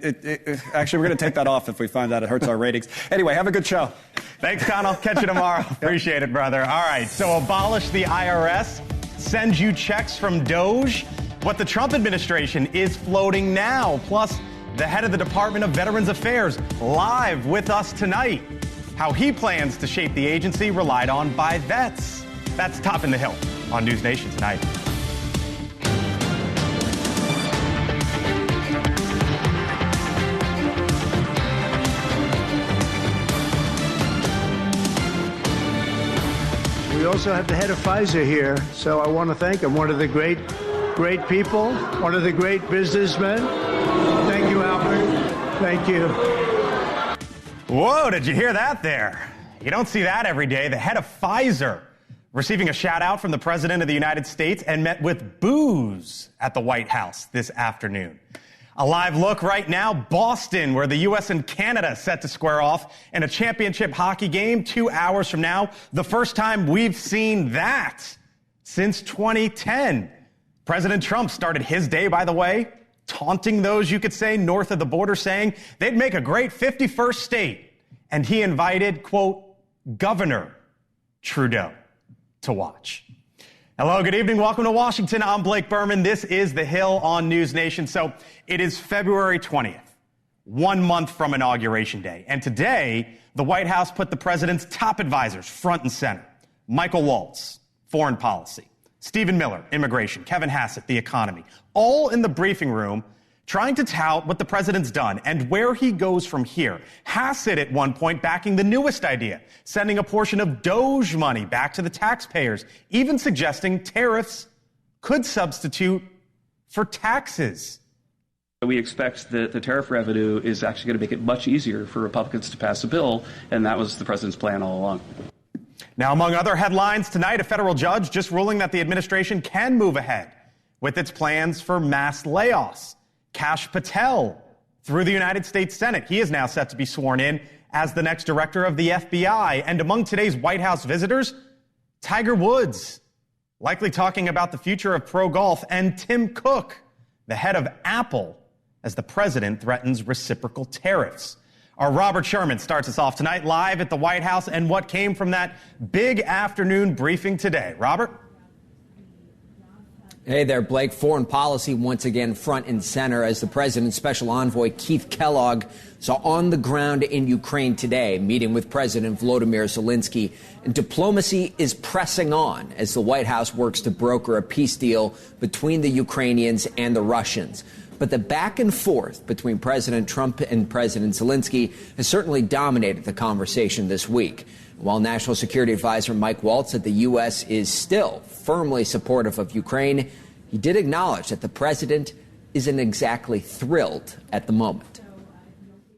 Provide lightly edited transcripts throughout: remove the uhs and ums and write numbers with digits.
Actually, we're going to take that off if we find out it hurts our ratings. Anyway, have a good show. Thanks, Connell. Catch you tomorrow. Appreciate it, brother. All right, so abolish the IRS, send you checks from Doge. What the Trump administration is floating now. Plus, the head of the Department of Veterans Affairs live with us tonight. How he plans to shape the agency relied on by vets. That's Topping the Hill on NewsNation tonight. We also have the head of Pfizer here, so I want to thank him. One of the great people, one of the great businessmen. Thank you, Albert. Thank you. Whoa, did you hear that there? You don't see that every day. The head of Pfizer receiving a shout out from the President of the United States and met with boos at the White House this afternoon. A live look right now, Boston, where the U.S. and Canada set to square off in a championship hockey game 2 hours from now. The first time we've seen that since 2010. President Trump started his day, by the way, taunting those, you could say, north of the border, saying they'd make a great 51st state. And he invited, quote, Governor Trudeau to watch. Hello, good evening. Welcome to Washington. I'm Blake Berman. This is The Hill on NewsNation. So it is February 20th, 1 month from Inauguration Day. And today, the White House put the president's top advisors front and center. Michael Waltz, foreign policy. Stephen Miller, immigration. Kevin Hassett, the economy. All in the briefing room trying to tout what the president's done and where he goes from here. Hassett at one point backing the newest idea, sending a portion of Doge money back to the taxpayers, even suggesting tariffs could substitute for taxes. We expect that the tariff revenue is actually going to make it much easier for Republicans to pass a bill, and that was the president's plan all along. Now, among other headlines tonight, a federal judge just ruling that the administration can move ahead with its plans for mass layoffs. Kash Patel through the United States Senate. He is now set to be sworn in as the next director of the FBI. And among today's White House visitors, Tiger Woods, likely talking about the future of pro golf, and Tim Cook, the head of Apple, as the president threatens reciprocal tariffs. Our Robert Sherman starts us off tonight live at the White House and what came from that big afternoon briefing today. Robert? Hey there, Blake. Foreign policy once again front and center as the president's special envoy Keith Kellogg saw on the ground in Ukraine today, meeting with President Volodymyr Zelensky. And diplomacy is pressing on as the White House works to broker a peace deal between the Ukrainians and the Russians. But the back and forth between President Trump and President Zelensky has certainly dominated the conversation this week. While National Security Advisor Mike Waltz said the U.S. is still firmly supportive of Ukraine, he did acknowledge that the president isn't exactly thrilled at the moment.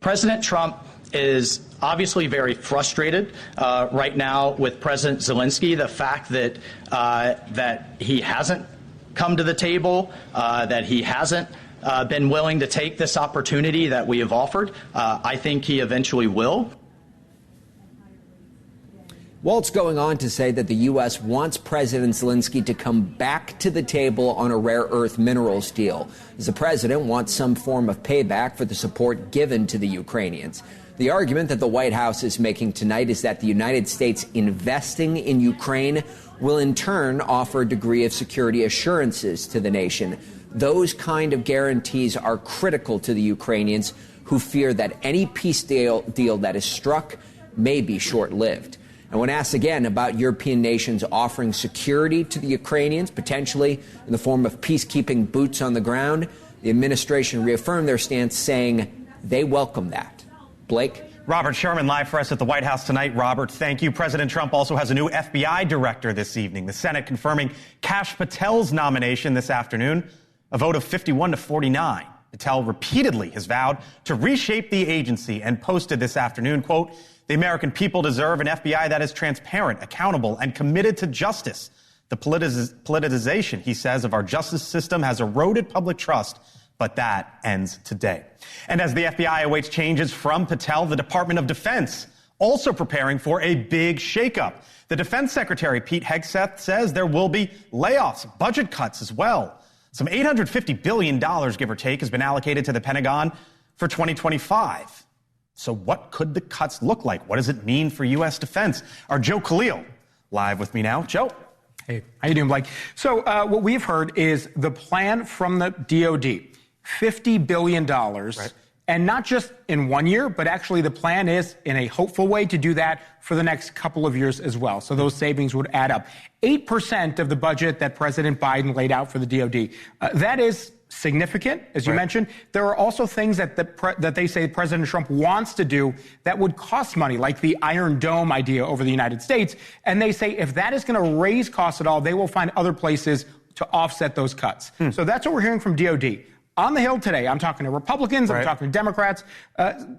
President Trump is obviously very frustrated right now with President Zelensky. The fact that he hasn't come to the table, that he hasn't been willing to take this opportunity that we have offered. I think he eventually will. Waltz going on to say that the U.S. wants President Zelensky to come back to the table on a rare earth minerals deal, as the president wants some form of payback for the support given to the Ukrainians. The argument that the White House is making tonight is that the United States investing in Ukraine will in turn offer a degree of security assurances to the nation. Those kind of guarantees are critical to the Ukrainians, who fear that any peace deal that is struck may be short-lived. And when asked again about European nations offering security to the Ukrainians, potentially in the form of peacekeeping boots on the ground, the administration reaffirmed their stance, saying they welcome that. Blake? Robert Sherman live for us at the White House tonight. Robert, thank you. President Trump also has a new FBI director this evening. The Senate confirming Kash Patel's nomination this afternoon, a vote of 51 to 49. Patel repeatedly has vowed to reshape the agency and posted this afternoon, quote, "The American people deserve an FBI that is transparent, accountable, and committed to justice. The politicization," he says, "of our justice system has eroded public trust, but that ends today." And as the FBI awaits changes from Patel, the Department of Defense also preparing for a big shakeup. The Defense Secretary, Pete Hegseth, says there will be layoffs, budget cuts as well. Some $850 billion, give or take, has been allocated to the Pentagon, for 2025. So what could the cuts look like? What does it mean for U.S. defense? Our Joe Khalil live with me now. Joe. Hey, how you doing, Blake? So what we've heard is the plan from the DOD, $50 billion. Right. And not just in 1 year, but actually the plan is, in a hopeful way, to do that for the next couple of years as well. So those savings would add up. 8% of the budget that President Biden laid out for the DOD. That is significant, as you mentioned. There are also things that that they say President Trump wants to do that would cost money, like the Iron Dome idea over the United States. And they say if that is going to raise costs at all, they will find other places to offset those cuts. So that's what we're hearing from DOD. On the Hill today, I'm talking to Republicans, I'm talking to Democrats.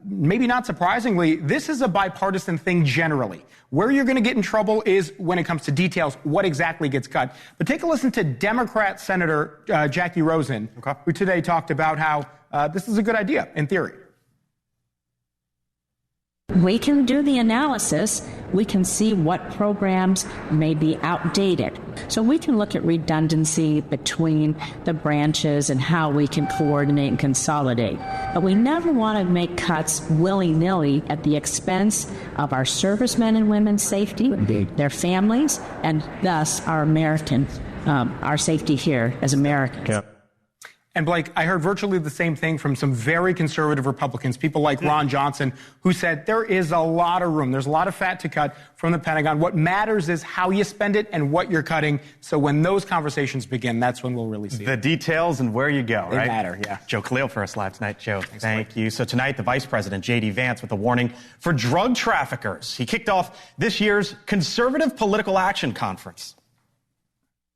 Maybe not surprisingly, this is a bipartisan thing generally. Where you're going to get in trouble is when it comes to details, what exactly gets cut. But take a listen to Democrat Senator Jackie Rosen, who today talked about how this is a good idea in theory. We can do the analysis. We can see what programs may be outdated. So we can look at redundancy between the branches and how we can coordinate and consolidate. But we never want to make cuts willy-nilly at the expense of our servicemen and women's safety, their families, and thus our our safety here as Americans. Yep. And Blake, I heard virtually the same thing from some very conservative Republicans, people like Ron Johnson, who said there is a lot of room. There's a lot of fat to cut from the Pentagon. What matters is how you spend it and what you're cutting. So when those conversations begin, that's when we'll really see the details and where you go, they right? matter, yeah. Joe Khalil for us live tonight. Joe, thank you. So tonight, the Vice President, J.D. Vance, with a warning for drug traffickers. He kicked off this year's Conservative Political Action Conference.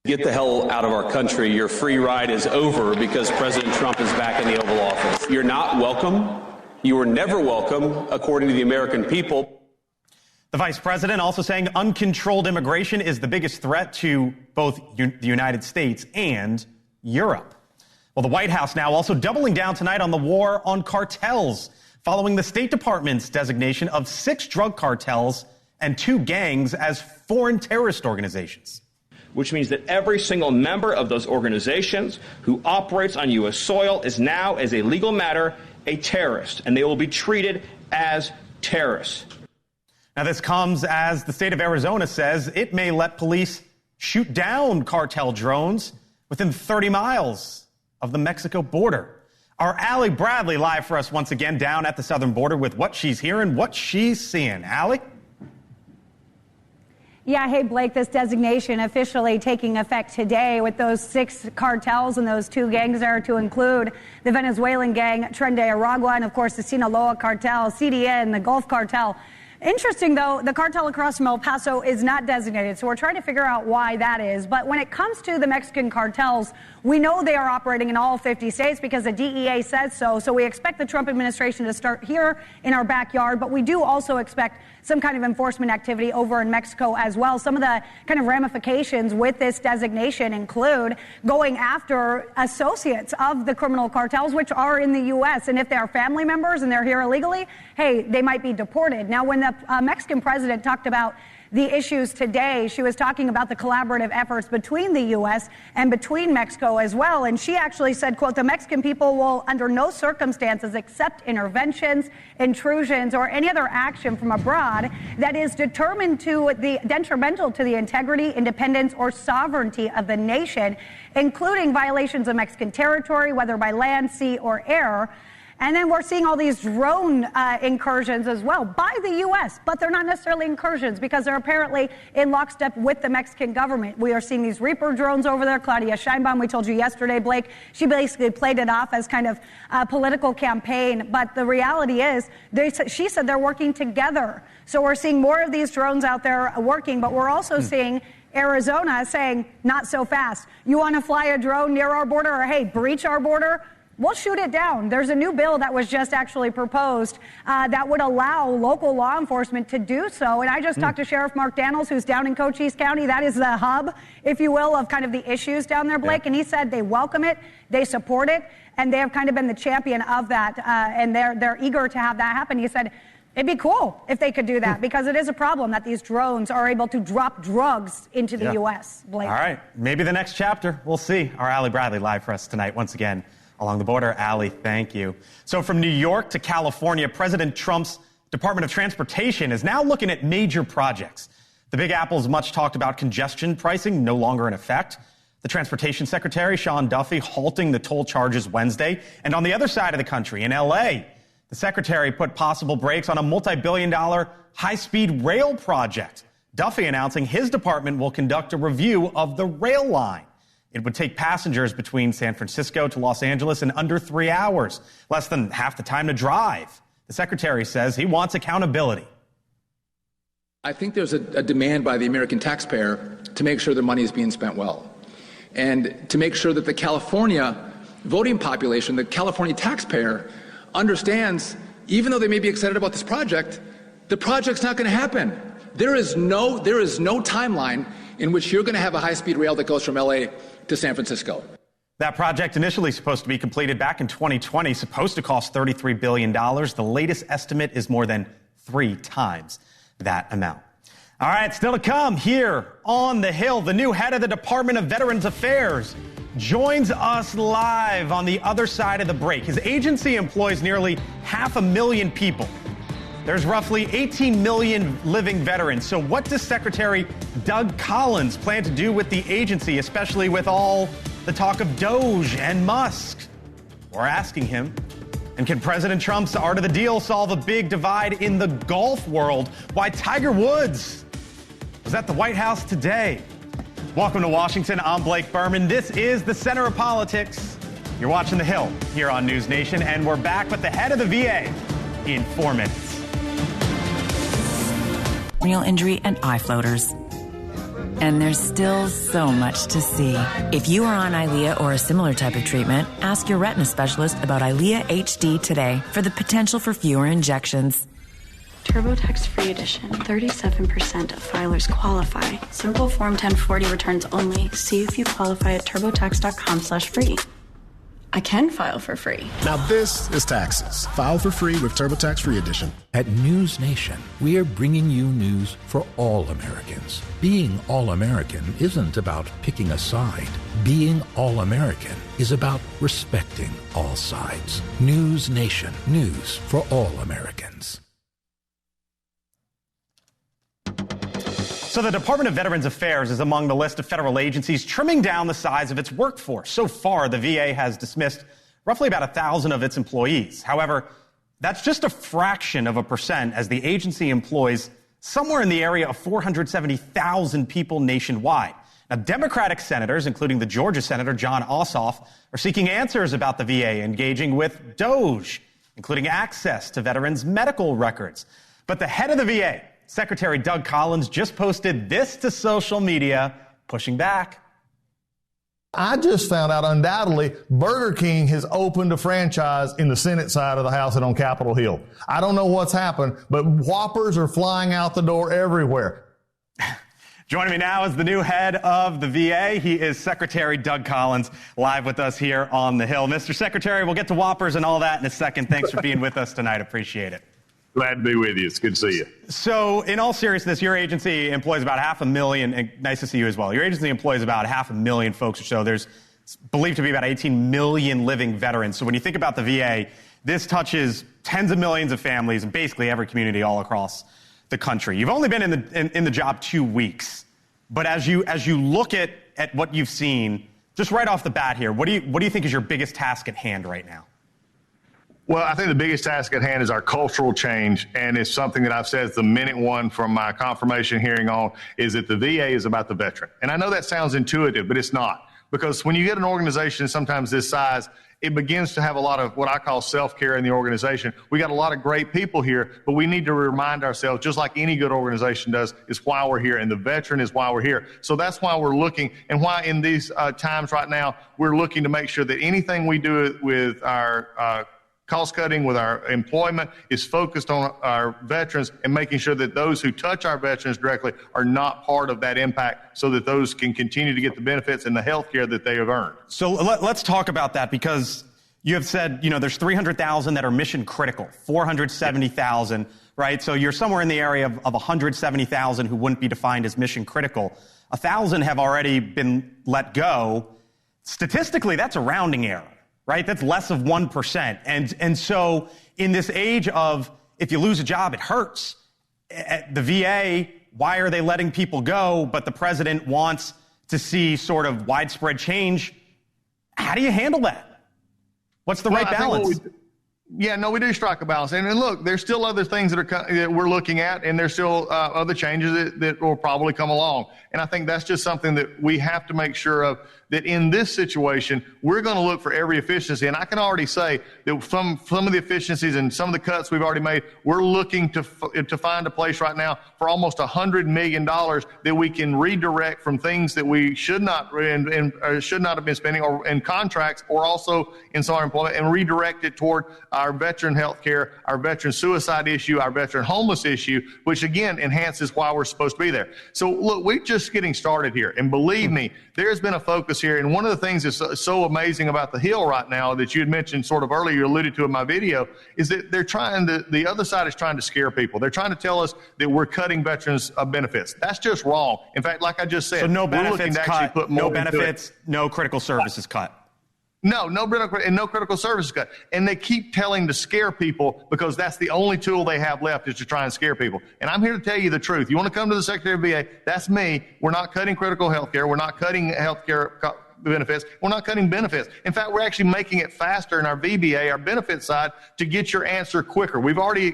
Get the hell out of our country. Your free ride is over because President Trump is back in the Oval Office. You're not welcome. You were never welcome, according to the American people. The vice president also saying uncontrolled immigration is the biggest threat to both the United States and Europe. Well, the White House now also doubling down tonight on the war on cartels, following the State Department's designation of 6 drug cartels and 2 gangs as foreign terrorist organizations. Which means that every single member of those organizations who operates on U.S. soil is now, as a legal matter, a terrorist, and they will be treated as terrorists. Now, this comes as the state of Arizona says it may let police shoot down cartel drones within 30 miles of the Mexico border. Our Allie Bradley live for us once again down at the southern border with what she's hearing, what she's seeing. Allie? Yeah, hey, Blake, this designation officially taking effect today with those 6 cartels and those 2 gangs there to include the Venezuelan gang Tren de Aragua and, of course, the Sinaloa cartel, CDN, the Gulf cartel. Interesting, though, the cartel across from El Paso is not designated, so we're trying to figure out why that is. But when it comes to the Mexican cartels, we know they are operating in all 50 states because the DEA says so. So we expect the Trump administration to start here in our backyard, but we do also expect some kind of enforcement activity over in Mexico as well. Some of the kind of ramifications with this designation include going after associates of the criminal cartels, which are in the U.S. And if they are family members and they're here illegally, hey, they might be deported. Now, when the Mexican president talked about the issues today, she was talking about the collaborative efforts between the U.S. and between Mexico as well. And she actually said, quote, the Mexican people will under no circumstances accept interventions, intrusions, or any other action from abroad that is determined to the detrimental to the integrity, independence, or sovereignty of the nation, including violations of Mexican territory, whether by land, sea, or air. And then we're seeing all these drone incursions as well by the U.S., but they're not necessarily incursions because they're apparently in lockstep with the Mexican government. We are seeing these Reaper drones over there. Claudia Sheinbaum, we told you yesterday, Blake, she basically played it off as kind of a political campaign. But the reality is, she said they're working together. So we're seeing more of these drones out there working, but we're also seeing Arizona saying, not so fast. You want to fly a drone near our border or, hey, breach our border? We'll shoot it down. There's a new bill that was just actually proposed that would allow local law enforcement to do so. And I just talked to Sheriff Mark Daniels, who's down in Cochise County. That is the hub, if you will, of kind of the issues down there, Blake. Yeah. And he said they welcome it, they support it, and they have kind of been the champion of that. And they're eager to have that happen. He said, it'd be cool if they could do that because it is a problem that these drones are able to drop drugs into the U.S., Blake. All right. Maybe the next chapter. We'll see. Our Allie Bradley live for us tonight once again along the border. Allie, thank you. So from New York to California, President Trump's Department of Transportation is now looking at major projects. The Big Apple's much talked about congestion pricing no longer in effect. The Transportation Secretary, Sean Duffy, halting the toll charges Wednesday. And on the other side of the country, in L.A., the Secretary put possible brakes on a multi-billion-dollar high-speed rail project. Duffy announcing his department will conduct a review of the rail line. It would take passengers between San Francisco to Los Angeles in under 3 hours, less than half the time to drive. The Secretary says he wants accountability. I think there's a demand by the American taxpayer to make sure their money is being spent well, and to make sure that the California voting population, the California taxpayer, understands, even though they may be excited about this project, the project's not going to happen. There is no timeline in which you're going to have a high-speed rail that goes from L.A. to San Francisco. That project, initially supposed to be completed back in 2020, supposed to cost $33 billion. The latest estimate is more than 3 times that amount. All right, still to come here on the Hill, the new head of the Department of Veterans Affairs joins us live on the other side of the break. His agency employs nearly 500,000 people. There's roughly 18 million living veterans. So what does Secretary Doug Collins plan to do with the agency, especially with all the talk of Doge and Musk? We're asking him. And can President Trump's art of the deal solve a big divide in the golf world? Why Tiger Woods was at the White House today. Welcome to Washington. I'm Blake Berman. This is the center of politics. You're watching The Hill here on NewsNation, and we're back with the head of the VA in 4 minutes. Real injury and eye floaters. And there's still so much to see. If you are on Eylea or a similar type of treatment, ask your retina specialist about Eylea HD today for the potential for fewer injections. TurboTax Free Edition. 37% of filers qualify. Simple Form 1040 returns only. See if you qualify at turbotax.com/free. I can file for free. Now this is taxes. File for free with TurboTax Free Edition. At NewsNation, we are bringing you news for all Americans. Being all-American isn't about picking a side. Being all-American is about respecting all sides. NewsNation. News for all Americans. So the Department of Veterans Affairs is among the list of federal agencies trimming down the size of its workforce. So far, the VA has dismissed roughly about 1,000 of its employees. However, that's just a fraction of a percent, as the agency employs somewhere in the area of 470,000 people nationwide. Now, Democratic senators, including the Georgia Senator John Ossoff, are seeking answers about the VA engaging with Doge, including access to veterans' medical records. But the head of the VA, Secretary Doug Collins, just posted this to social media, pushing back. I just found out undoubtedly Burger King has opened a franchise in the Senate side of the House and on Capitol Hill. I don't know what's happened, but Whoppers are flying out the door everywhere. Joining me now is the new head of the VA. He is Secretary Doug Collins, live with us here on the Hill. Mr. Secretary, we'll get to Whoppers and all that in a second. Thanks for being with us tonight. Appreciate it. Glad to be with you. It's good to see you. So, in all seriousness, your agency employs about 500,000, and nice to see you as well. Your agency employs about 500,000 folks or so. There's believed to be about 18 million living veterans. So when you think about the VA, this touches tens of millions of families and basically every community all across the country. You've only been in the job 2 weeks, but as you look at what you've seen, just right off the bat here, what do you think is your biggest task at hand right now? Well, I think the biggest task at hand is our cultural change, and it's something that I've said the minute one from my confirmation hearing on, is that the VA is about the veteran. And I know that sounds intuitive, but it's not. Because when you get an organization sometimes this size, it begins to have a lot of what I call self-care in the organization. We got a lot of great people here, but we need to remind ourselves, just like any good organization does, is why we're here, and the veteran is why we're here. So that's why we're looking, and why in these times right now, we're looking to make sure that anything we do with our cost cutting, with our employment, is focused on our veterans and making sure that those who touch our veterans directly are not part of that impact, so that those can continue to get the benefits and the health care that they have earned. So let's talk about that, because you have said, there's 300,000 that are mission critical, 470,000, right? So you're somewhere in the area of 170,000 who wouldn't be defined as mission critical. 1,000 have already been let go. Statistically, that's a rounding error. right? That's less of 1%. And so in this age of if you lose a job, it hurts. At the VA, why are they letting people go? But the president wants to see sort of widespread change. How do you handle that? What's the right balance? We do strike a balance. And look, there's still other things that we're looking at, and there's still other changes that will probably come along. And I think that's just something that we have to make sure of, that in this situation, we're going to look for every efficiency. And I can already say that some of the efficiencies and some of the cuts we've already made, we're looking to find a place right now for almost $100 million that we can redirect from things that we should not have been spending, or in contracts, or also in some employment, and redirect it toward our veteran health care, our veteran suicide issue, our veteran homeless issue, which again enhances why we're supposed to be there. So look, we're just getting started here. And believe me, there's been a focus here. And one of the things that's so amazing about the Hill right now that you had mentioned sort of earlier, you alluded to in my video, is that the other side is trying to scare people. They're trying to tell us that we're cutting veterans' benefits. That's just wrong. In fact, like I just said, so no we're looking benefits to actually cut, put more no benefits, no critical services cut. No critical services cut. And they keep telling to scare people because that's the only tool they have left, is to try and scare people. And I'm here to tell you the truth. You want to come to the Secretary of VA, that's me. We're not cutting critical health care. We're not cutting health care benefits. We're not cutting benefits. In fact, we're actually making it faster in our VBA, our benefit side, to get your answer quicker. We've already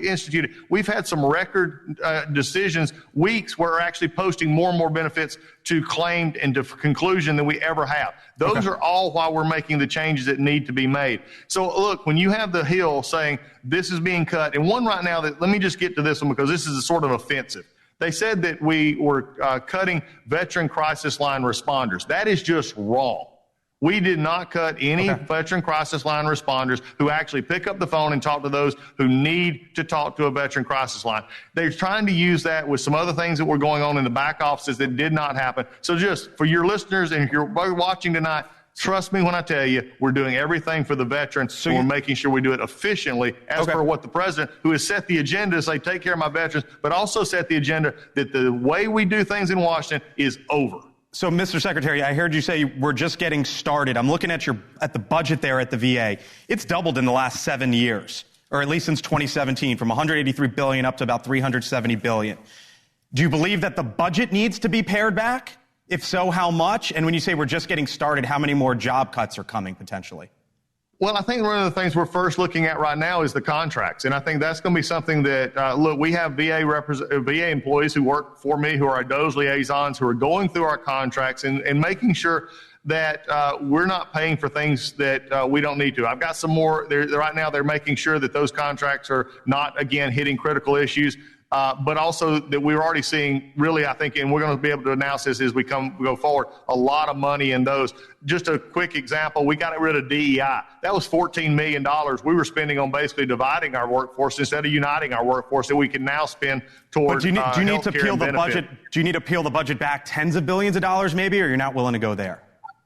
we've had some record decisions, weeks, where we're actually posting more and more benefits to claimed and to conclusion than we ever have. Those are all why we're making the changes that need to be made. So look, when you have the Hill saying this is being cut, and one right now that, let me just get to this one because this is a sort of offensive. They said that we were cutting veteran crisis line responders. That is just wrong. We did not cut any veteran crisis line responders who actually pick up the phone and talk to those who need to talk to a veteran crisis line. They're trying to use that with some other things that were going on in the back offices that did not happen. So just for your listeners, and if you're watching tonight, trust me when I tell you, we're doing everything for the veterans, and we're making sure we do it efficiently as per what the president, who has set the agenda to say, take care of my veterans, but also set the agenda that the way we do things in Washington is over. So, Mr. Secretary, I heard you say we're just getting started. I'm looking at the budget there at the VA. It's doubled in the last 7 years, or at least since 2017, from $183 billion up to about $370 billion. Do you believe that the budget needs to be pared back? If so, how much? And when you say we're just getting started, how many more job cuts are coming potentially? Well, I think one of the things we're first looking at right now is the contracts. And I think that's going to be something that, look, we have VA employees who work for me, who are DOE's liaisons, who are going through our contracts and making sure that we're not paying for things that we don't need to. I've got some more. Right now, they're making sure that those contracts are not, again, hitting critical issues. But also that we're already seeing, really, I think, and we're going to be able to announce this as we go forward, a lot of money in those. Just a quick example, we got rid of DEI. That was $14 million we were spending on basically dividing our workforce instead of uniting our workforce that we can now spend towards But do you need to peel the budget? Do you need to peel the budget back tens of billions of dollars maybe, or you're not willing to go there?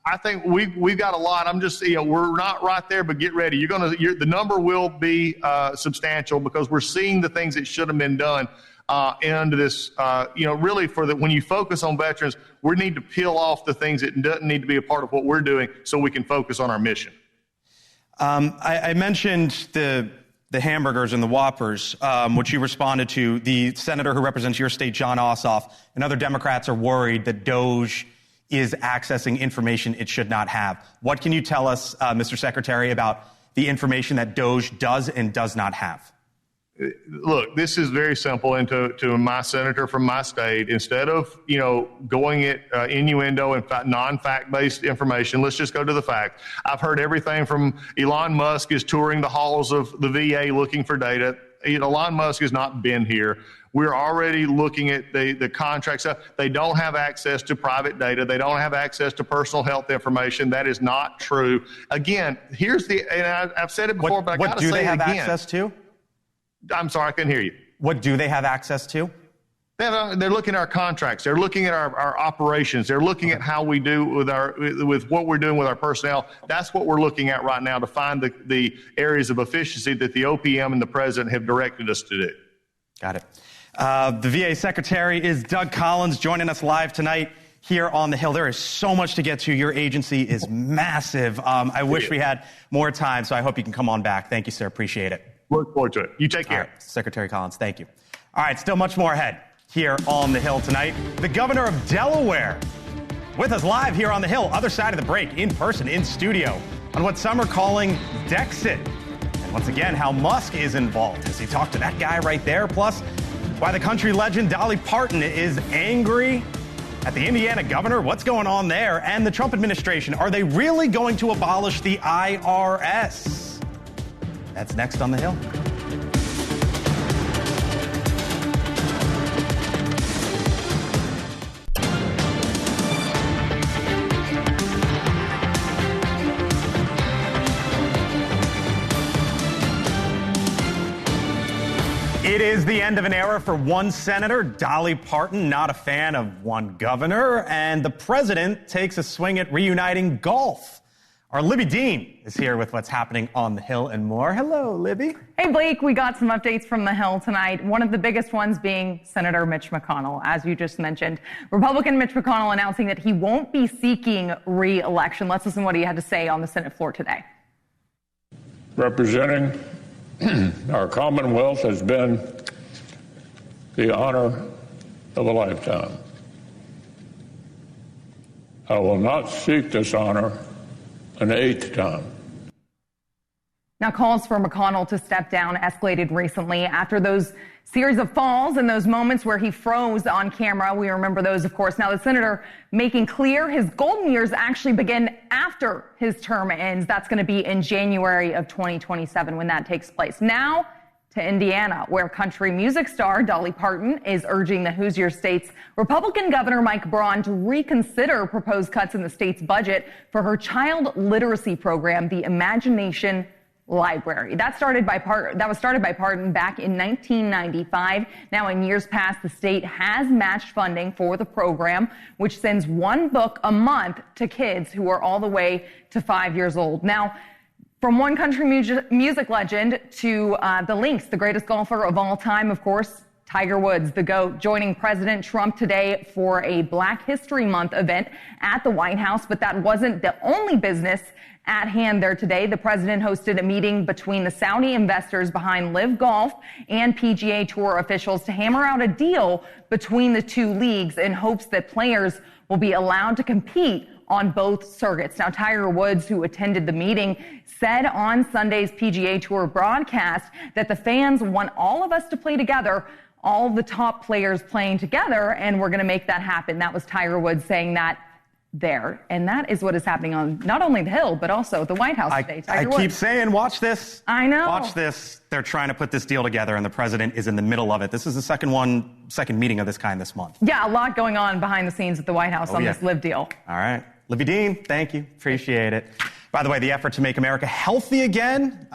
I think we've got a lot. I'm just, we're not right there, but get ready. The number will be substantial because we're seeing the things that should have been done into this. Really when you focus on veterans, we need to peel off the things that doesn't need to be a part of what we're doing so we can focus on our mission. I mentioned the hamburgers and the Whoppers, which you responded to. The senator who represents your state, John Ossoff, and other Democrats are worried that DOGE is accessing information it should not have. What can you tell us, Mr. Secretary, about the information that DOGE does and does not have? Look, this is very simple. And to my senator from my state, instead of, going at innuendo and non-fact-based information, let's just go to the fact. I've heard everything from Elon Musk is touring the halls of the VA looking for data. Elon Musk has not been here. We're already looking at the contracts. They don't have access to private data. They don't have access to personal health information. That is not true. Again, and I've said it before, but I got to say it again. What do they have access to? I'm sorry, I couldn't hear you. What do they have access to? They're looking at our contracts. They're looking at our operations. They're looking at how we do with what we're doing with our personnel. That's what we're looking at right now to find the areas of efficiency that the OPM and the president have directed us to do. Got it. The VA Secretary is Doug Collins, joining us live tonight here on the Hill. There is so much to get to. Your agency is massive. I wish we had more time, so I hope you can come on back. Thank you, sir. Appreciate it. Look forward to it. You take care. Right, Secretary Collins, thank you. All right, still much more ahead here on the Hill tonight. The governor of Delaware with us live here on the Hill, other side of the break, in person, in studio, on what some are calling Dexit. And once again, how Musk is involved as he talked to that guy right there. Plus, why the country legend Dolly Parton is angry at the Indiana governor. What's going on there? And the Trump administration, are they really going to abolish the IRS? That's next on the Hill. It is the end of an era for one senator, Dolly Parton, not a fan of one governor, and the president takes a swing at reuniting golf. Our Libby Dean is here with what's happening on the Hill and more. Hello, Libby. Hey, Blake, we got some updates from the Hill tonight. One of the biggest ones being Senator Mitch McConnell, as you just mentioned. Republican Mitch McConnell announcing that he won't be seeking re-election. Let's listen to what he had to say on the Senate floor today. Representing our Commonwealth has been the honor of a lifetime. I will not seek this honor an eighth time. Now, calls for McConnell to step down escalated recently after those series of falls and those moments where he froze on camera. We remember those, of course. Now, the senator making clear his golden years actually begin after his term ends. That's going to be in January of 2027 when that takes place. Now to Indiana, where country music star Dolly Parton is urging the Hoosier State's Republican Governor Mike Braun to reconsider proposed cuts in the state's budget for her child literacy program, the Imagination Library. That was started by Parton back in 1995. Now, in years past, the state has matched funding for the program, which sends one book a month to kids who are all the way to 5 years old. Now, from one country music legend to the Lynx, the greatest golfer of all time, of course, Tiger Woods, the GOAT, joining President Trump today for a Black History Month event at the White House. But that wasn't the only business at hand there today. The president hosted a meeting between the Saudi investors behind Live Golf and PGA Tour officials to hammer out a deal between the two leagues in hopes that players will be allowed to compete on both circuits. Now, Tiger Woods, who attended the meeting, said on Sunday's PGA Tour broadcast that the fans want all of us to play together, all the top players playing together, and we're going to make that happen. That was Tiger Woods saying that there. And that is what is happening on not only the Hill, but also the White House today. I keep saying, watch this. I know. Watch this. They're trying to put this deal together, and the president is in the middle of it. This is the second meeting of this kind this month. Yeah, a lot going on behind the scenes at the White House on this Live deal. All right. Libby Dean, thank you. Appreciate it. By the way, the effort to make America healthy again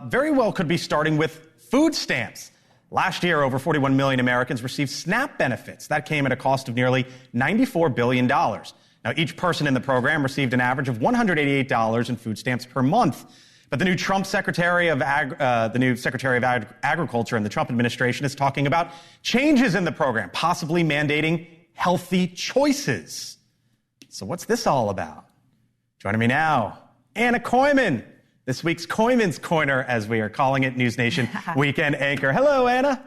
very well could be starting with food stamps. Last year, over 41 million Americans received SNAP benefits. That came at a cost of nearly $94 billion. Now, each person in the program received an average of $188 in food stamps per month. But the new Secretary of Agriculture in the Trump administration is talking about changes in the program, possibly mandating healthy choices. So what's this all about? Joining me now, Anna Koyman, this week's Koyman's Corner, as we are calling it, NewsNation weekend anchor. Hello, Anna.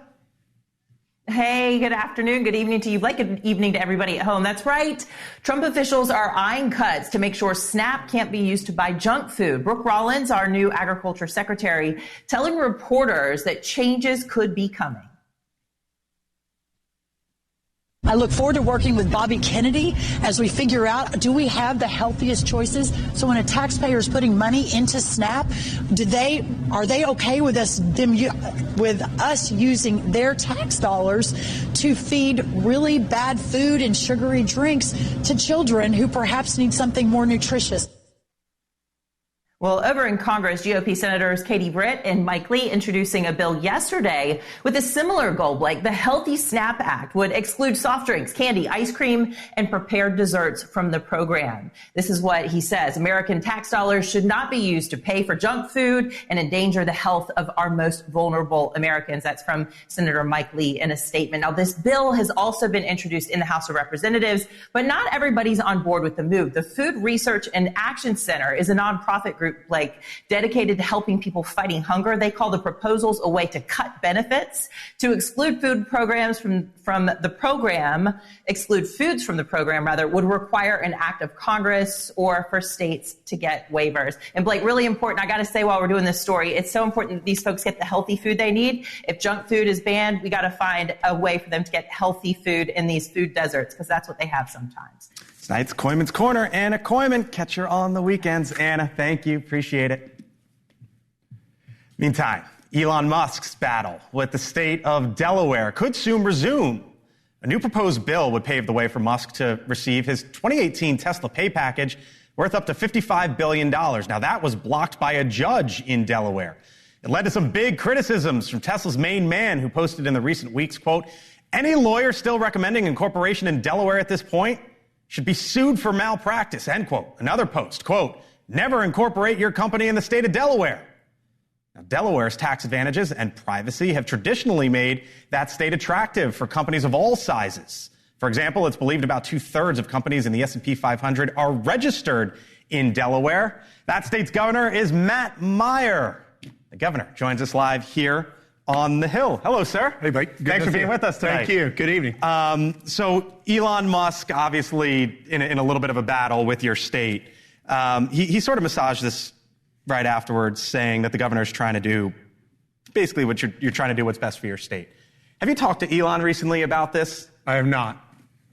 Hey, good afternoon, good evening to you, Blake. Good evening to everybody at home. That's right. Trump officials are eyeing cuts to make sure SNAP can't be used to buy junk food. Brooke Rollins, our new agriculture secretary, telling reporters that changes could be coming. I look forward to working with Bobby Kennedy as we figure out, do we have the healthiest choices? So when a taxpayer is putting money into SNAP, are they okay with us using their tax dollars to feed really bad food and sugary drinks to children who perhaps need something more nutritious? Well, over in Congress, GOP Senators Katie Britt and Mike Lee introducing a bill yesterday with a similar goal, Blake. The Healthy SNAP Act would exclude soft drinks, candy, ice cream, and prepared desserts from the program. This is what he says. American tax dollars should not be used to pay for junk food and endanger the health of our most vulnerable Americans. That's from Senator Mike Lee in a statement. Now, this bill has also been introduced in the House of Representatives, but not everybody's on board with the move. The Food Research and Action Center is a nonprofit group, Blake, dedicated to helping people fighting hunger. They call the proposals a way to cut benefits, to exclude food programs from the program, exclude foods from the program, rather, would require an act of Congress or for states to get waivers. And Blake, really important, I got to say while we're doing this story, it's so important that these folks get the healthy food they need. If junk food is banned, we got to find a way for them to get healthy food in these food deserts, because that's what they have sometimes. Tonight's Koyman's Corner. Anna Koyman, catch her on the weekends. Anna, thank you. Appreciate it. Meantime, Elon Musk's battle with the state of Delaware could soon resume. A new proposed bill would pave the way for Musk to receive his 2018 Tesla pay package worth up to $55 billion. Now, that was blocked by a judge in Delaware. It led to some big criticisms from Tesla's main man, who posted in the recent weeks, quote, "Any lawyer still recommending incorporation in Delaware at this point should be sued for malpractice," end quote. Another post, quote, "Never incorporate your company in the state of Delaware." Now, Delaware's tax advantages and privacy have traditionally made that state attractive for companies of all sizes. For example, it's believed about 2/3 of companies in the S&P 500 are registered in Delaware. That state's governor is Matt Meyer. The governor joins us live here on the Hill. Hello, sir. Hey, Mike. Thanks for being with us tonight. Thank you. Good evening. So Elon Musk, obviously in a little bit of a battle with your state, he sort of massaged this right afterwards, saying that the governor's trying to do basically what you're trying to do what's best for your state. Have you talked to Elon recently about this? I have not.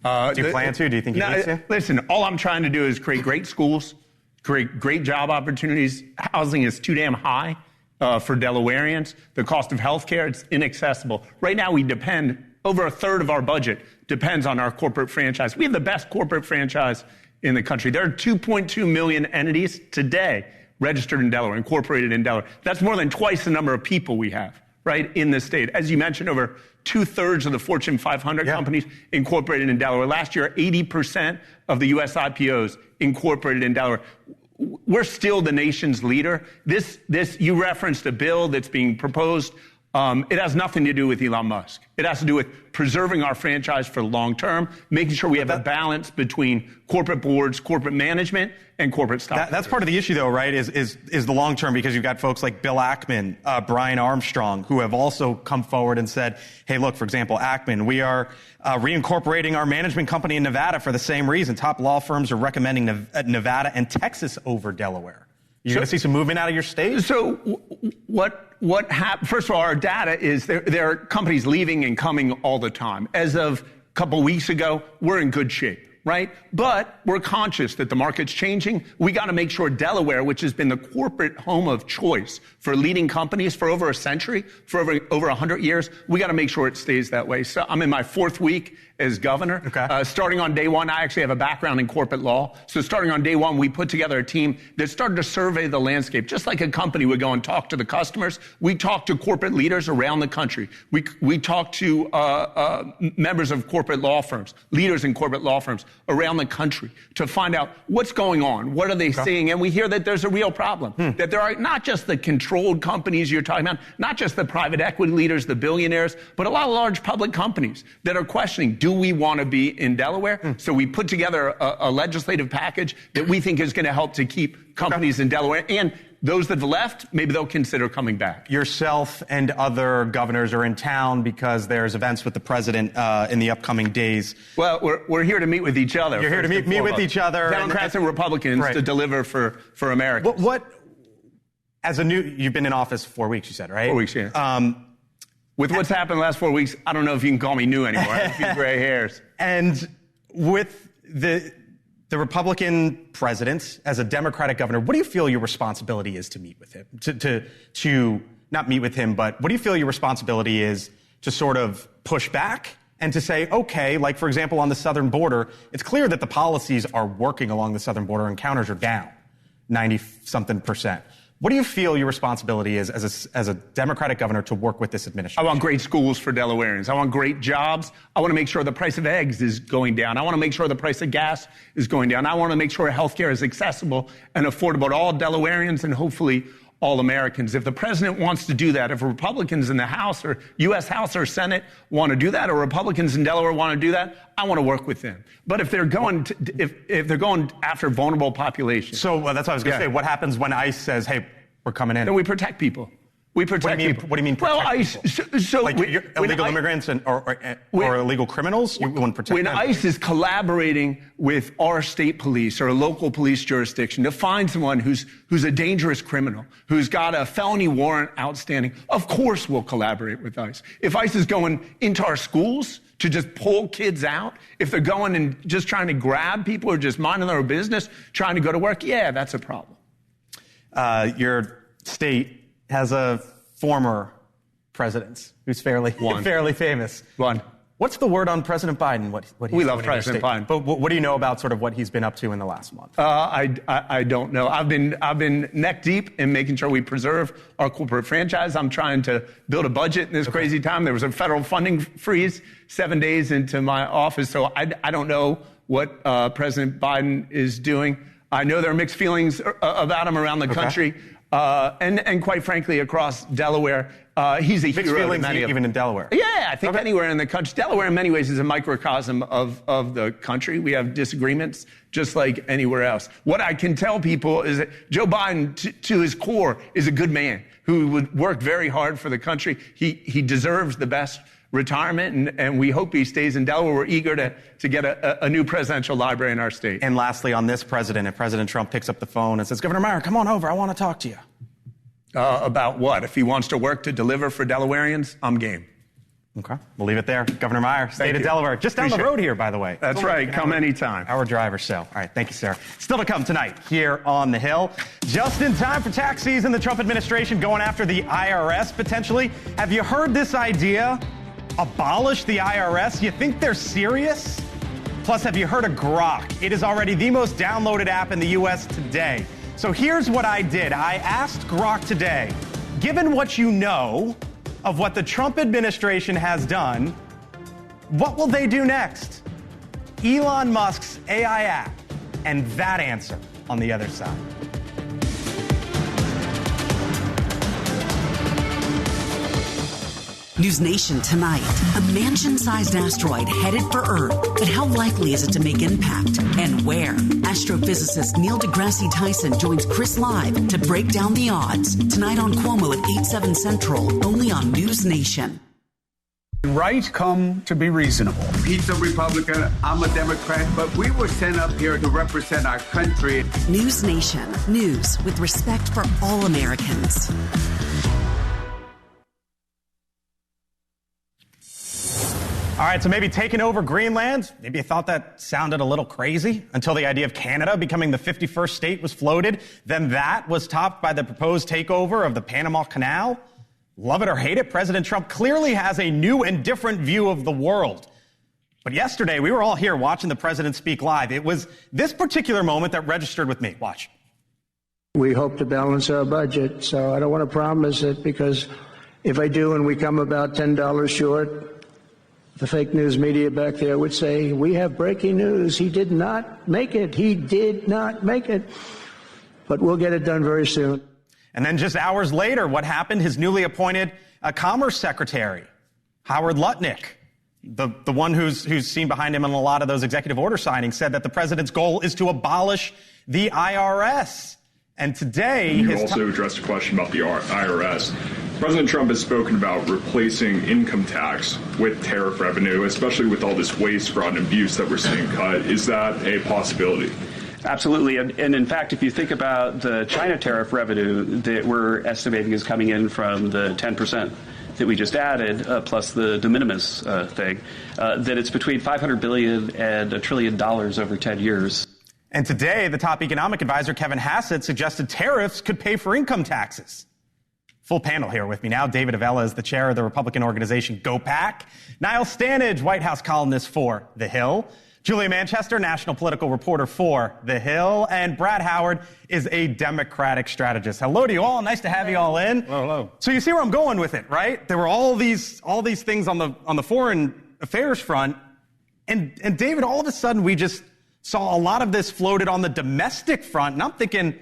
Do you plan to? Do you think you need to? Listen, all I'm trying to do is create great schools, create great job opportunities. Housing is too damn high for Delawareans. The cost of health care, it's inaccessible. Right now, we depend, over a third of our budget depends on our corporate franchise. We have the best corporate franchise in the country. There are 2.2 million entities today registered in Delaware, incorporated in Delaware. That's more than twice the number of people we have, right, in the state. As you mentioned, over 2/3 of the Fortune 500 companies incorporated in Delaware. Last year, 80% of the U.S. IPOs incorporated in Delaware. We're still the nation's leader. You referenced a bill that's being proposed. It has nothing to do with Elon Musk. It has to do with preserving our franchise for the long term, making sure we have a balance between corporate boards, corporate management, and corporate stock. That's part of the issue, though, right, is the long term, because you've got folks like Bill Ackman, Brian Armstrong, who have also come forward and said, hey, look, for example, Ackman, we are reincorporating our management company in Nevada for the same reason. Top law firms are recommending Nevada and Texas over Delaware. You're going to see some movement out of your state? So what happened? First of all, our data is there are companies leaving and coming all the time. As of a couple weeks ago, we're in good shape, right? But we're conscious that the market's changing. We got to make sure Delaware, which has been the corporate home of choice for leading companies for over a century, for over 100 years, we got to make sure it stays that way. So I'm in my 4th week as governor. Okay. Starting on day one, I actually have a background in corporate law. So starting on day one, we put together a team that started to survey the landscape. Just like a company would go and talk to the customers, we talk to corporate leaders around the country. We talk to members of corporate law firms, leaders in corporate law firms around the country to find out what's going on, what are they seeing, and we hear that there's a real problem, that there are not just the controlled companies you're talking about, not just the private equity leaders, the billionaires, but a lot of large public companies that are questioning, do we want to be in Delaware? So we put together a legislative package that we think is going to help to keep companies in Delaware, and those that have left, maybe they'll consider coming back. Yourself and other governors are in town because there's events with the president in the upcoming days. Well, we're here to meet with each other. You're here to meet with each other. Democrats and Republicans to deliver for Americans. You've been in office 4 weeks, you said, right? 4 weeks, yeah. With what's happened the last 4 weeks, I don't know if you can call me new anymore. I have a few gray hairs. And with the Republican president as a Democratic governor, what do you feel your responsibility is to meet with him? To not meet with him, but what do you feel your responsibility is to sort of push back and to say, okay, like, for example, on the southern border, it's clear that the policies are working along the southern border and counters are down. 90-something%. What do you feel your responsibility is as a Democratic governor to work with this administration? I want great schools for Delawareans. I want great jobs. I want to make sure the price of eggs is going down. I want to make sure the price of gas is going down. I want to make sure healthcare is accessible and affordable to all Delawareans and hopefully all Americans. If the president wants to do that, if Republicans in the House or U.S. House or Senate want to do that, or Republicans in Delaware want to do that, I want to work with them. But if they're going if they're going after vulnerable populations, so that's what I was going to say. What happens when ICE says, "Hey, we're coming in"? Then we protect people. We protect people. What do you mean protect people? So like illegal immigrants or illegal criminals? You want to protect them? When ICE is collaborating with our state police or a local police jurisdiction to find someone who's a dangerous criminal, who's got a felony warrant outstanding, of course we'll collaborate with ICE. If ICE is going into our schools to just pull kids out, if they're going and just trying to grab people or just minding their business, trying to go to work, yeah, that's a problem. Your state has a former president who's fairly famous. What's the word on President Biden? We love President Biden. But what do you know about sort of what he's been up to in the last month? I don't know. I've been neck deep in making sure we preserve our corporate franchise. I'm trying to build a budget in this crazy time. There was a federal funding freeze 7 days into my office, so I don't know what President Biden is doing. I know there are mixed feelings about him around the country. And quite frankly, across Delaware, he's a hero to many of them. Even in Delaware? Yeah, I think anywhere in the country. Delaware, in many ways, is a microcosm of the country. We have disagreements just like anywhere else. What I can tell people is that Joe Biden, to his core, is a good man who would work very hard for the country. He deserves the best retirement, and we hope he stays in Delaware. We're eager to get a new presidential library in our state. And lastly, on this president, if President Trump picks up the phone and says, Governor Meyer, come on over, I want to talk to you. About what? If he wants to work to deliver for Delawareans, I'm game. Okay, we'll leave it there. Governor Meyer, state of Delaware, just down the road here, by the way. That's right, come anytime. Hour drive or so. All right, thank you, sir. Still to come tonight here on the Hill. Just in time for tax season, the Trump administration going after the IRS potentially. Have you heard this idea? Abolish the IRS? You think they're serious? Plus, have you heard of Grok? It is already the most downloaded app in the U.S. today. So here's what I did. I asked Grok today, given what you know of what the Trump administration has done, what will they do next? Elon Musk's AI app, and that answer on the other side. NewsNation tonight. A mansion-sized asteroid headed for Earth, but how likely is it to make impact and where? Astrophysicist Neil deGrasse Tyson joins Chris live to break down the odds. Tonight on Cuomo at 8/7 Central, only on NewsNation. Right come to be reasonable. He's a Republican, I'm a Democrat, but we were sent up here to represent our country. NewsNation. News with respect for all Americans. All right, so maybe taking over Greenland, maybe you thought that sounded a little crazy until the idea of Canada becoming the 51st state was floated. Then that was topped by the proposed takeover of the Panama Canal. Love it or hate it, President Trump clearly has a new and different view of the world. But yesterday, we were all here watching the president speak live. It was this particular moment that registered with me. Watch. We hope to balance our budget, so I don't want to promise it, because if I do and we come about $10 short, the fake news media back there would say, we have breaking news. He did not make it. He did not make it. But we'll get it done very soon. And then just hours later, what happened? His newly appointed Commerce Secretary, Howard Lutnick, the one who's seen behind him in a lot of those executive order signings, said that the president's goal is to abolish the IRS. And today... You also addressed a question about the IRS. President Trump has spoken about replacing income tax with tariff revenue, especially with all this waste, fraud, and abuse that we're seeing cut. Is that a possibility? Absolutely. And in fact, if you think about the China tariff revenue that we're estimating is coming in from the 10% that we just added, plus the de minimis thing, that it's between $500 billion and $1 trillion over 10 years. And today, the top economic advisor, Kevin Hassett, suggested tariffs could pay for income taxes. Full panel here with me now. David Avella is the chair of the Republican organization GoPac. Niall Stanage, White House columnist for The Hill. Julia Manchester, national political reporter for The Hill, and Brad Howard is a Democratic strategist. Hello to you all. Nice to have you all in. Hello. So you see where I'm going with it, right? There were all these things on the foreign affairs front, and David, all of a sudden we just saw a lot of this floated on the domestic front, and I'm thinking,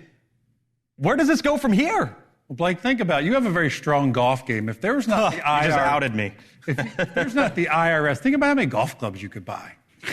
where does this go from here? Well, Blake, think about it. You have a very strong golf game. If there was not the IRS, you just outed me. If there's not the IRS, think about how many golf clubs you could buy.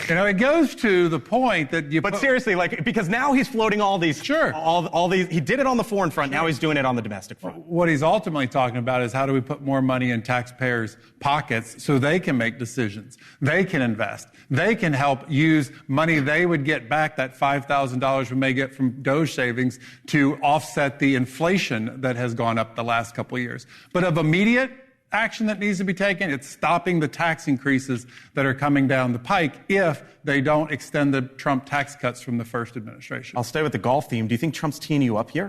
You know, it goes to the point that you. But seriously, because now he's floating all these. Sure. All these. He did it on the foreign front. Now he's doing it on the domestic front. What he's ultimately talking about is how do we put more money in taxpayers' pockets so they can make decisions, they can invest, they can help use money they would get back, that $5,000 we may get from Doge savings, to offset the inflation that has gone up the last couple of years. But of immediate action that needs to be taken, it's stopping the tax increases that are coming down the pike if they don't extend the Trump tax cuts from the first administration. I'll stay with the golf theme. Do you think Trump's teeing you up here?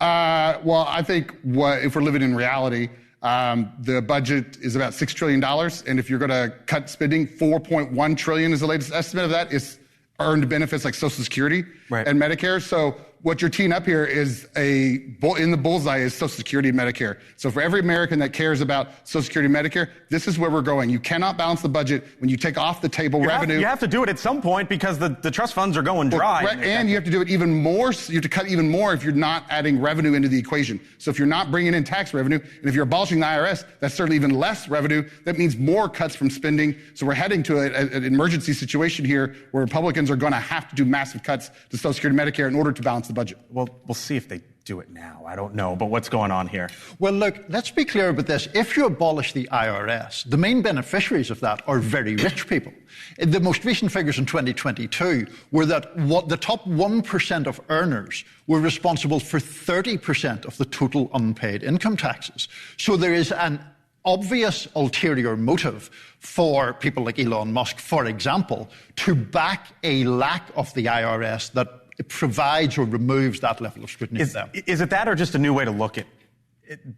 Well, I think if we're living in reality, the budget is about $6 trillion. And if you're going to cut spending, $4.1 trillion is the latest estimate of that. Is earned benefits like Social Security and Medicare. So what you're teeing up here is in the bullseye is Social Security and Medicare. So for every American that cares about Social Security and Medicare, this is where we're going. You cannot balance the budget when you take off the table revenue. You have to do it at some point because the trust funds are going dry. And you have to do it even more. So you have to cut even more if you're not adding revenue into the equation. So if you're not bringing in tax revenue, and if you're abolishing the IRS, that's certainly even less revenue. That means more cuts from spending. So we're heading to an emergency situation here where Republicans are going to have to do massive cuts to Social Security and Medicare in order to balance the budget. Well, we'll see if they do it now. I don't know. But what's going on here? Well, look, let's be clear about this. If you abolish the IRS, the main beneficiaries of that are very rich people. The most recent figures in 2022 were that the top 1% of earners were responsible for 30% of the total unpaid income taxes. So there is an obvious ulterior motive for people like Elon Musk, for example, to back a lack of the IRS that provides or removes that level of scrutiny of them. Is it that or just a new way to look at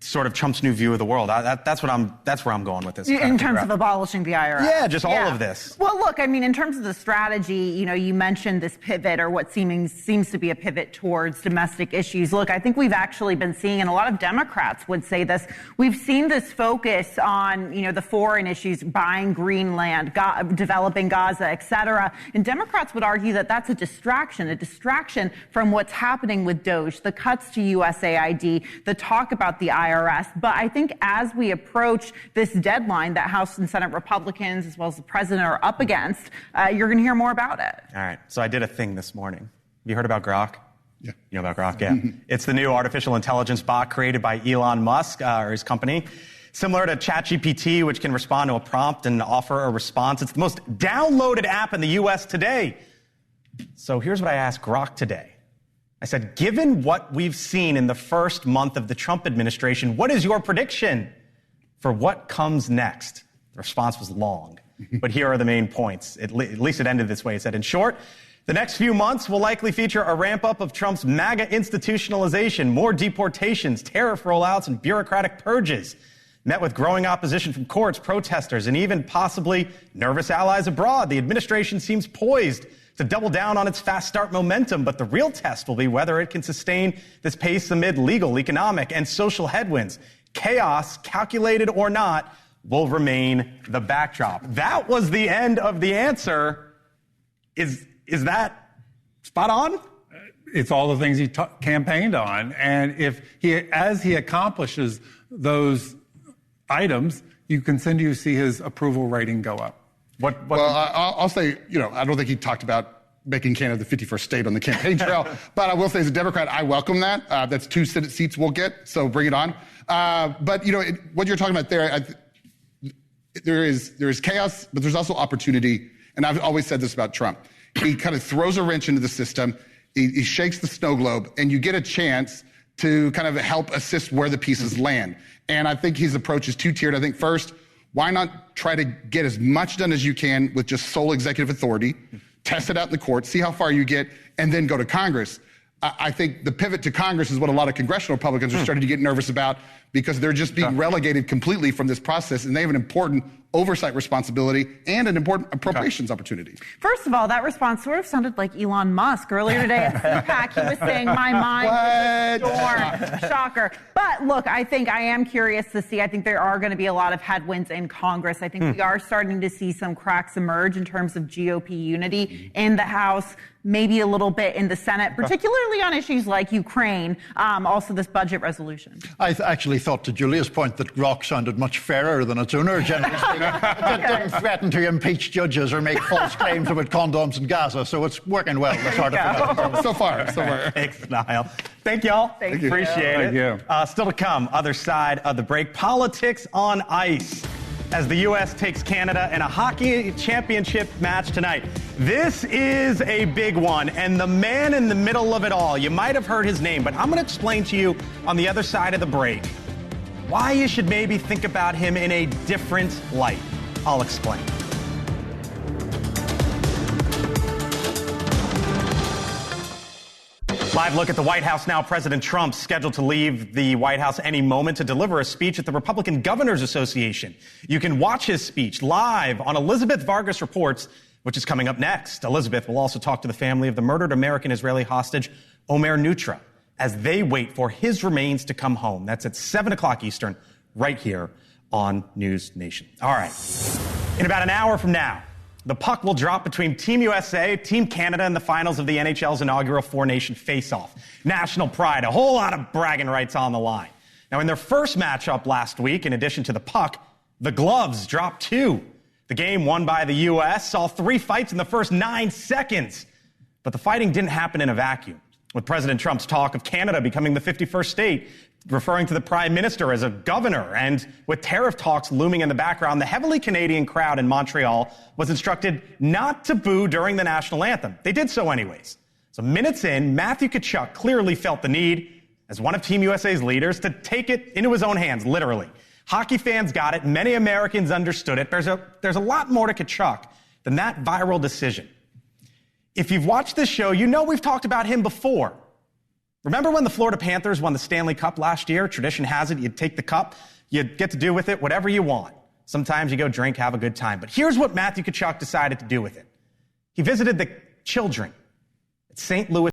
sort of Trump's new view of the world? That's where I'm going with this. In terms of abolishing the IRS? Yeah, just all of this. Well, look, I mean, in terms of the strategy, you mentioned this pivot or what seems to be a pivot towards domestic issues. Look, I think we've actually been seeing, and a lot of Democrats would say this, we've seen this focus on, the foreign issues, buying Greenland, developing Gaza, et cetera. And Democrats would argue that that's a distraction from what's happening with Doge, the cuts to USAID, the talk about the IRS. But I think as we approach this deadline that House and Senate Republicans, as well as the president, are up against, you're going to hear more about it. All right. So I did a thing this morning. Have you heard about Grok? Yeah. You know about Grok? Yeah. It's the new artificial intelligence bot created by Elon Musk, or his company. Similar to ChatGPT, which can respond to a prompt and offer a response. It's the most downloaded app in the U.S. today. So here's what I asked Grok today. I said, given what we've seen in the first month of the Trump administration, what is your prediction for what comes next? The response was long, but here are the main points. At least it ended this way. It said, in short, the next few months will likely feature a ramp-up of Trump's MAGA institutionalization, more deportations, tariff rollouts, and bureaucratic purges. Met with growing opposition from courts, protesters, and even possibly nervous allies abroad. The administration seems poised to double down on its fast start momentum, but the real test will be whether it can sustain this pace amid legal, economic, and social headwinds. Chaos, calculated or not, will remain the backdrop. That was the end of the answer. Is that spot on? It's all the things he campaigned on, and as he accomplishes those items, you continue to see his approval rating go up. Well, I'll say, I don't think he talked about making Canada the 51st state on the campaign trail, but I will say as a Democrat, I welcome that. That's 2 Senate seats we'll get, so bring it on. But, what you're talking about there is chaos, but there's also opportunity, and I've always said this about Trump. He kind of throws a wrench into the system, he shakes the snow globe, and you get a chance to kind of help assist where the pieces land. And I think his approach is two-tiered. I think first, why not try to get as much done as you can with just sole executive authority, test it out in the courts, see how far you get, and then go to Congress. I think the pivot to Congress is what a lot of congressional Republicans are starting to get nervous about because they're just being relegated completely from this process, and they have an important oversight responsibility and an important appropriations opportunity. First of all, that response sort of sounded like Elon Musk. Earlier today at CPAC, he was saying, my mind is a storm. Shocker. But look, I am curious to see. I think there are going to be a lot of headwinds in Congress. I think we are starting to see some cracks emerge in terms of GOP unity in the House, maybe a little bit in the Senate, particularly on issues like Ukraine, also this budget resolution. I actually thought, to Julia's point, that Grok sounded much fairer than its owner, generally speaking. It didn't threaten to impeach judges or make false claims about condoms in Gaza, so it's working well. So far. Thanks, Niall. Thank y'all. Thank you. Appreciate it. Thank you. Still to come, other side of the break, politics on ice, as the U.S. takes Canada in a hockey championship match tonight. This is a big one, and the man in the middle of it all, you might have heard his name, but I'm going to explain to you on the other side of the break why you should maybe think about him in a different light. I'll explain. Live look at the White House now. President Trump scheduled to leave the White House any moment to deliver a speech at the Republican Governors Association. You can watch his speech live on Elizabeth Vargas Reports, which is coming up next. Elizabeth will also talk to the family of the murdered American-Israeli hostage, Omer Nutra, as they wait for his remains to come home. That's at 7 o'clock Eastern, right here on News Nation. All right. In about an hour from now, the puck will drop between Team USA, Team Canada in the finals of the NHL's inaugural four-nation face-off. National pride, a whole lot of bragging rights on the line. Now, in their first matchup last week, in addition to the puck, the gloves dropped too. The game won by the U.S. saw 3 fights in the first 9 seconds. But the fighting didn't happen in a vacuum. With President Trump's talk of Canada becoming the 51st state, referring to the prime minister as a governor, and with tariff talks looming in the background, the heavily Canadian crowd in Montreal was instructed not to boo during the national anthem. They did so anyways. So minutes in, Matthew Tkachuk clearly felt the need, as one of Team USA's leaders, to take it into his own hands, literally. Hockey fans got it. Many Americans understood it. There's a lot more to Tkachuk than that viral decision. If you've watched this show, you know we've talked about him before. Remember when the Florida Panthers won the Stanley Cup last year? Tradition has it, you'd take the cup, you'd get to do with it whatever you want. Sometimes you go drink, have a good time. But here's what Matthew Tkachuk decided to do with it. He visited the children at St. Louis